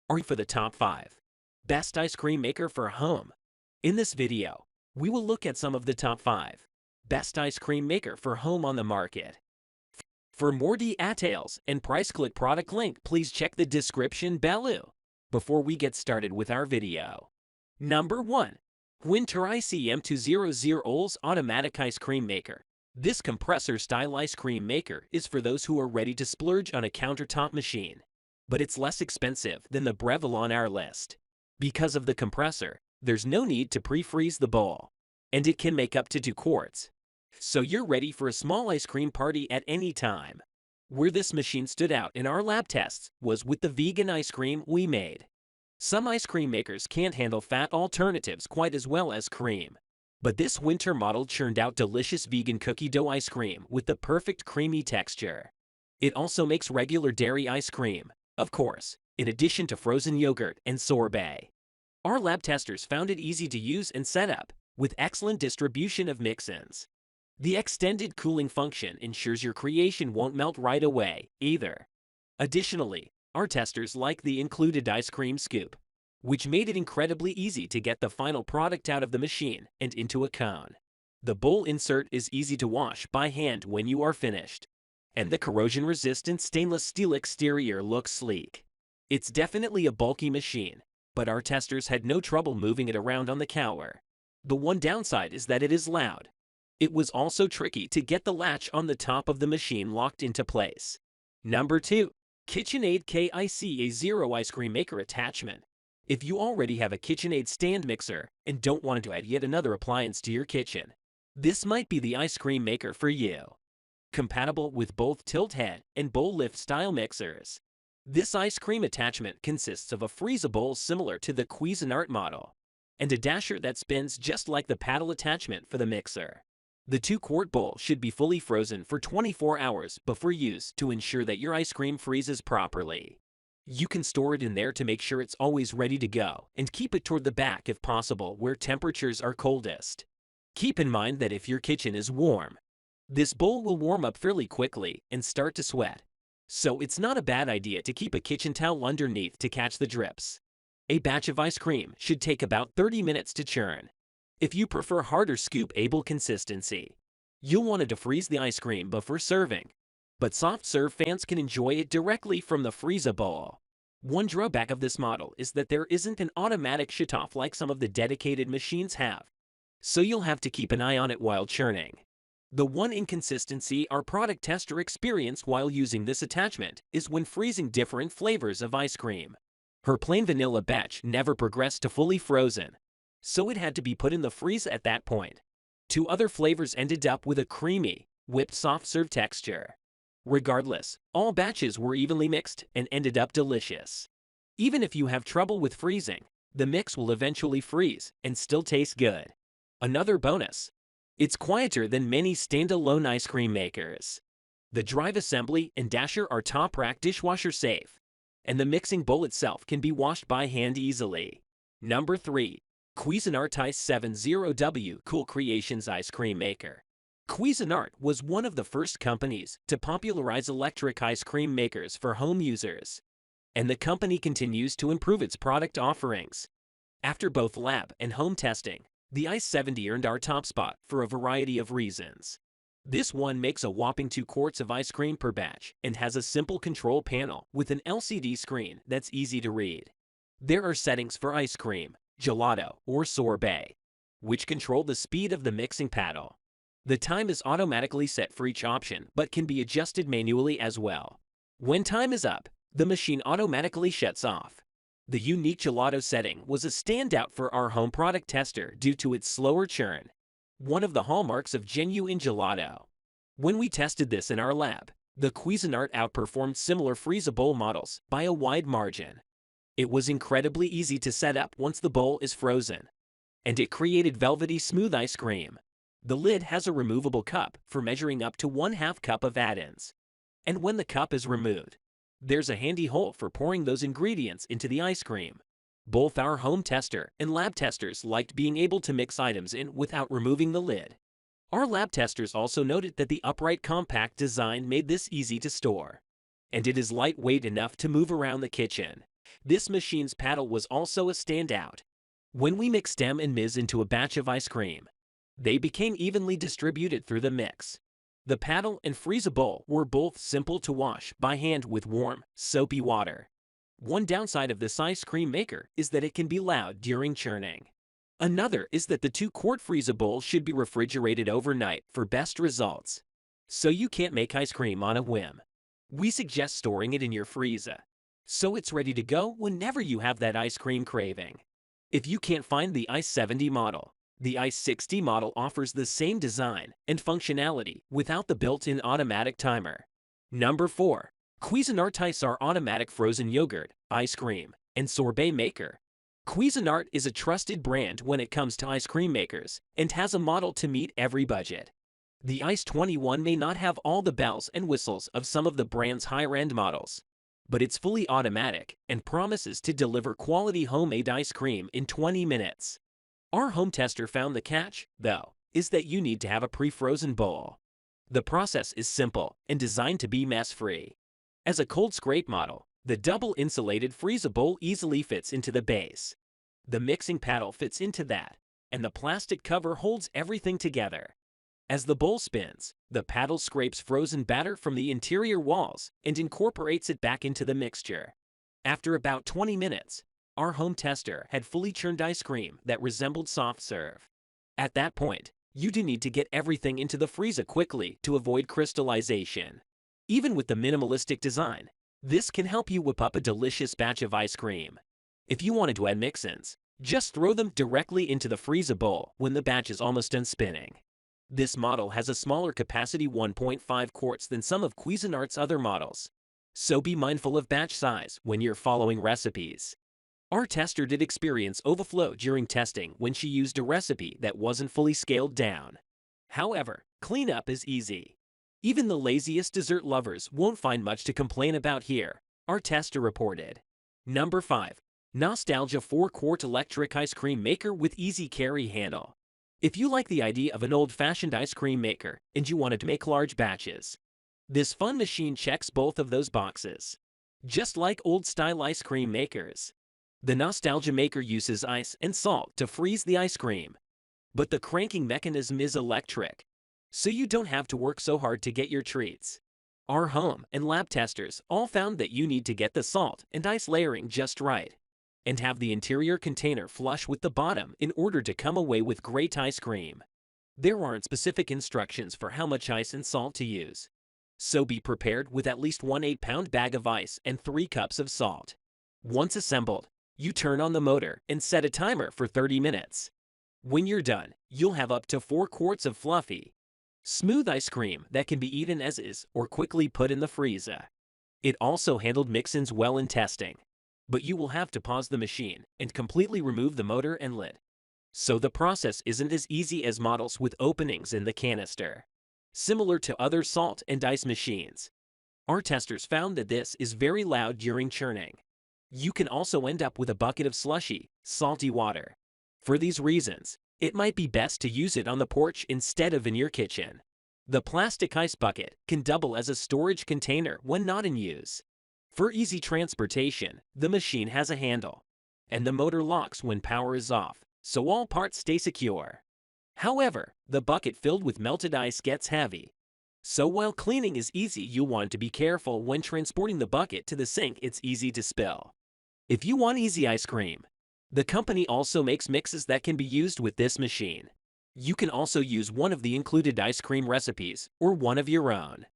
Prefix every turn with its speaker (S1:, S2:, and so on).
S1: Are you for the top 5 best ice cream maker for home? In this video, we will look at some of the top 5 best ice cream maker for home on the market. For more details and price, click product link, please check the description below. Before we get started with our video. Number 1. Whynter ICM200 Ols Automatic Ice Cream Maker. This compressor-style ice cream maker is for those who are ready to splurge on a countertop machine. But it's less expensive than the Breville on our list. Because of the compressor, there's no need to pre-freeze the bowl. And it can make up to 2 quarts. So you're ready for a small ice cream party at any time. Where this machine stood out in our lab tests was with the vegan ice cream we made. Some ice cream makers can't handle fat alternatives quite as well as cream. But this Whynter model churned out delicious vegan cookie dough ice cream with the perfect creamy texture. It also makes regular dairy ice cream, of course, in addition to frozen yogurt and sorbet. Our lab testers found it easy to use and set up, with excellent distribution of mix-ins. The extended cooling function ensures your creation won't melt right away, either. Additionally, our testers like the included ice cream scoop, which made it incredibly easy to get the final product out of the machine and into a cone. The bowl insert is easy to wash by hand when you are finished. And the corrosion-resistant stainless steel exterior looks sleek. It's definitely a bulky machine, but our testers had no trouble moving it around on the counter. The one downside is that it is loud. It was also tricky to get the latch on the top of the machine locked into place. Number 2. KitchenAid KICA0 Ice Cream Maker Attachment. If you already have a KitchenAid stand mixer and don't want to add yet another appliance to your kitchen, this might be the ice cream maker for you. Compatible with both tilt head and bowl lift style mixers. This ice cream attachment consists of a freezer bowl similar to the Cuisinart model, and a dasher that spins just like the paddle attachment for the mixer. The 2-quart bowl should be fully frozen for 24 hours before use to ensure that your ice cream freezes properly. You can store it in there to make sure it's always ready to go, and keep it toward the back if possible where temperatures are coldest. Keep in mind that if your kitchen is warm, this bowl will warm up fairly quickly and start to sweat. So it's not a bad idea to keep a kitchen towel underneath to catch the drips. A batch of ice cream should take about 30 minutes to churn. If you prefer harder scoop-able consistency, you'll want to defreeze the ice cream before serving. But soft serve fans can enjoy it directly from the freezer bowl. One drawback of this model is that there isn't an automatic shutoff like some of the dedicated machines have. So you'll have to keep an eye on it while churning. The one inconsistency our product tester experienced while using this attachment is when freezing different flavors of ice cream. Her plain vanilla batch never progressed to fully frozen, so it had to be put in the freezer at that point. 2 other flavors ended up with a creamy, whipped soft serve texture. Regardless, all batches were evenly mixed and ended up delicious. Even if you have trouble with freezing, the mix will eventually freeze and still taste good. Another bonus: it's quieter than many standalone ice cream makers. The drive assembly and dasher are top rack dishwasher safe, and the mixing bowl itself can be washed by hand easily. Number 3. Cuisinart i70W Cool Creations Ice Cream Maker. Cuisinart was one of the first companies to popularize electric ice cream makers for home users, and the company continues to improve its product offerings. After both lab and home testing, the i70 earned our top spot for a variety of reasons. This one makes a whopping 2 quarts of ice cream per batch and has a simple control panel with an LCD screen that's easy to read. There are settings for ice cream, gelato, or sorbet, which control the speed of the mixing paddle. The time is automatically set for each option but can be adjusted manually as well. When time is up, the machine automatically shuts off. The unique gelato setting was a standout for our home product tester due to its slower churn, one of the hallmarks of genuine gelato. When we tested this in our lab, the Cuisinart outperformed similar freezer bowl models by a wide margin. It was incredibly easy to set up once the bowl is frozen, and it created velvety smooth ice cream. The lid has a removable cup for measuring up to 1/2 cup of add-ins, and when the cup is removed, there's a handy hole for pouring those ingredients into the ice cream. Both our home tester and lab testers liked being able to mix items in without removing the lid. Our lab testers also noted that the upright compact design made this easy to store, and it is lightweight enough to move around the kitchen. This machine's paddle was also a standout. When we mixed stem and mizz into a batch of ice cream, they became evenly distributed through the mix. The paddle and freezer bowl were both simple to wash by hand with warm, soapy water. One downside of this ice cream maker is that it can be loud during churning. Another is that the 2-quart freezer bowl should be refrigerated overnight for best results. So you can't make ice cream on a whim. We suggest storing it in your freezer, so it's ready to go whenever you have that ice cream craving. If you can't find the Ice 70 model, the Ice 60 model offers the same design and functionality without the built-in automatic timer. Number 4. Cuisinart Ice automatic frozen yogurt, ice cream, and sorbet maker. Cuisinart is a trusted brand when it comes to ice cream makers and has a model to meet every budget. The Ice 21 may not have all the bells and whistles of some of the brand's higher-end models, but it's fully automatic and promises to deliver quality homemade ice cream in 20 minutes. Our home tester found the catch, though, is that you need to have a pre-frozen bowl. The process is simple and designed to be mess-free. As a cold scrape model, the double-insulated freezer bowl easily fits into the base. The mixing paddle fits into that, and the plastic cover holds everything together. As the bowl spins, the paddle scrapes frozen batter from the interior walls and incorporates it back into the mixture. After about 20 minutes, our home tester had fully churned ice cream that resembled soft serve. At that point, you do need to get everything into the freezer quickly to avoid crystallization. Even with the minimalistic design, this can help you whip up a delicious batch of ice cream. If you wanted to add mix-ins, just throw them directly into the freezer bowl when the batch is almost done spinning. This model has a smaller capacity 1.5 quarts than some of Cuisinart's other models, so be mindful of batch size when you're following recipes. Our tester did experience overflow during testing when she used a recipe that wasn't fully scaled down. However, cleanup is easy. Even the laziest dessert lovers won't find much to complain about here, our tester reported. Number 5. Nostalgia 4-quart electric ice cream maker with easy carry handle. If you like the idea of an old-fashioned ice cream maker and you wanted to make large batches, this fun machine checks both of those boxes. Just like old-style ice cream makers, the Nostalgia maker uses ice and salt to freeze the ice cream. But the cranking mechanism is electric, so you don't have to work so hard to get your treats. Our home and lab testers all found that you need to get the salt and ice layering just right, and have the interior container flush with the bottom in order to come away with great ice cream. There aren't specific instructions for how much ice and salt to use, so be prepared with at least 1 8-pound bag of ice and 3 cups of salt. Once assembled, you turn on the motor and set a timer for 30 minutes. When you're done, you'll have up to 4 quarts of fluffy, smooth ice cream that can be eaten as is or quickly put in the freezer. It also handled mix-ins well in testing, but you will have to pause the machine and completely remove the motor and lid. So the process isn't as easy as models with openings in the canister. Similar to other salt and ice machines, our testers found that this is very loud during churning. You can also end up with a bucket of slushy, salty water. For these reasons, it might be best to use it on the porch instead of in your kitchen. The plastic ice bucket can double as a storage container when not in use. For easy transportation, the machine has a handle, and the motor locks when power is off, so all parts stay secure. However, the bucket filled with melted ice gets heavy, so while cleaning is easy, you'll want to be careful when transporting the bucket to the sink. It's easy to spill. If you want easy ice cream, the company also makes mixes that can be used with this machine. You can also use one of the included ice cream recipes or one of your own.